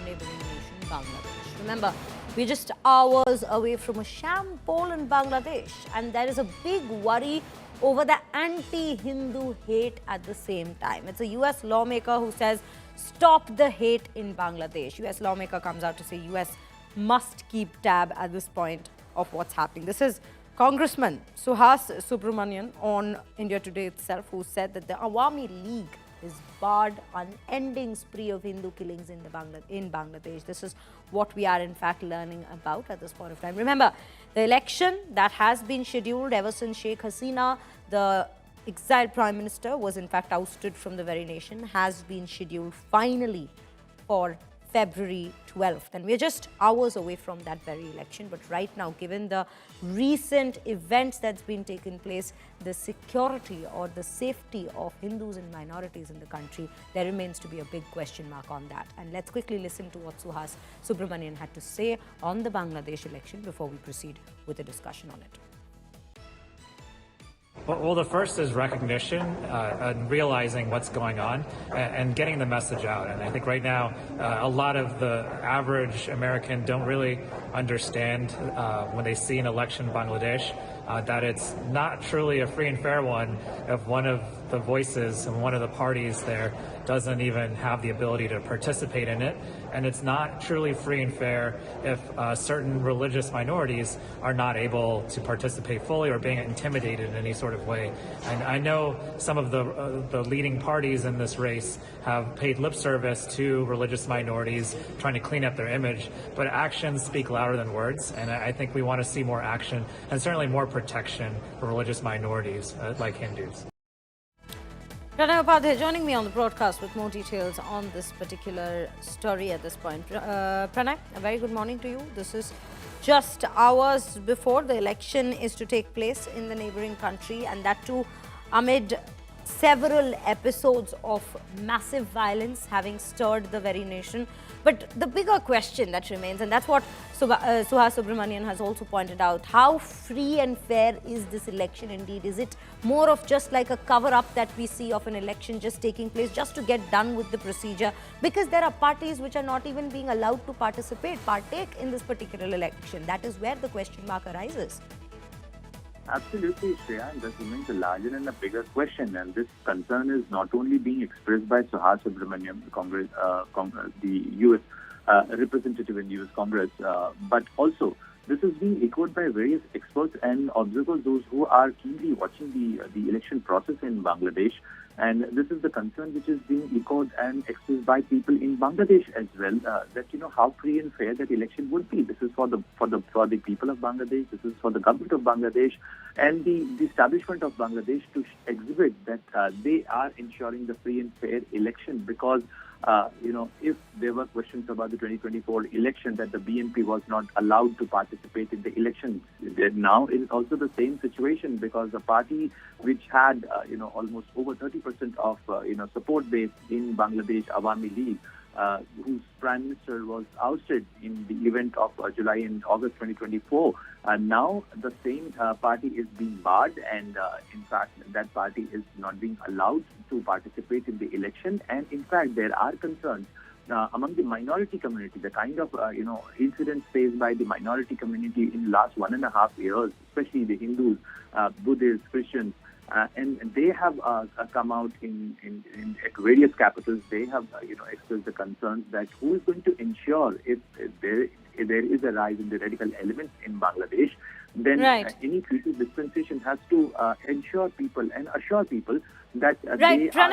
neighbouring nation, Bangladesh. Remember, we're just hours away from a sham poll in Bangladesh, and there is a big worry over the anti-Hindu hate at the same time. It's a US lawmaker who says, stop the hate in Bangladesh. US lawmaker comes out to say US must keep tab at this point of what's happening. This is Congressman Suhas Subramanyam on India Today itself, who said that the Awami League is barred unending spree of Hindu killings in Bangladesh. This is what we are in fact learning about at this point of time. Remember, the election that has been scheduled ever since Sheikh Hasina, the exiled Prime Minister, was in fact ousted from the very nation, has been scheduled finally for February 12th. And we're just hours away from that very election. But right now, given the recent events that's been taking place, the security or the safety of Hindus and minorities in the country, there remains to be a big question mark on that. And let's quickly listen to what Suhas Subramanyam had to say on the Bangladesh election before we proceed with a discussion on it. Well, the first is recognition and realizing what's going on and getting the message out. And I think right now, a lot of the average American don't really understand when they see an election in Bangladesh that it's not truly a free and fair one if one of the voices and one of the parties there doesn't even have the ability to participate in it. And it's not truly free and fair if certain religious minorities are not able to participate fully or being intimidated in any sort of way. And I know some of the leading parties in this race have paid lip service to religious minorities, trying to clean up their image, but actions speak louder than words. And I think we want to see more action and certainly more protection for religious minorities like Hindus. Pranay Upadhyay joining me on the broadcast with more details on this particular story at this point. Pranay, a very good morning to you. This is just hours before the election is to take place in the neighbouring country, and that too amid several episodes of massive violence having stirred the very nation. But the bigger question that remains, and that's what Suhas Subramanyam has also pointed out, how free and fair is this election indeed? Is it more of just like a cover-up that we see of an election just taking place just to get done with the procedure? Because there are parties which are not even being allowed to partake in this particular election. That is where the question mark arises. Absolutely, Shreya, and this remains a larger and a bigger question. And this concern is not only being expressed by Suhas Subramanyam, the U.S. Representative in U.S. Congress, but also this is being echoed by various experts and observers, those who are keenly watching the election process in Bangladesh. And this is the concern which is being echoed and expressed by people in Bangladesh as well, that how free and fair that election would be. This is for the people of Bangladesh. This is for the government of Bangladesh and the establishment of Bangladesh to exhibit that they are ensuring the free and fair election. Because if there were questions about the 2024 election that the BNP was not allowed to participate in the elections, now it is also the same situation, because the party which had almost over 30% of support base in Bangladesh, Awami League, whose Prime Minister was ousted in the event of July and August 2024. Now the same party is being barred, and in fact that party is not being allowed to participate in the election. And in fact there are concerns among the minority community, the kind of incidents faced by the minority community in the last 1.5 years, especially the Hindus, Buddhists, Christians. And they have come out at various capitals. They have expressed the concerns that who is going to ensure if there is a rise in the radical elements in Bangladesh, then any treaty dispensation has to ensure people and assure people that they are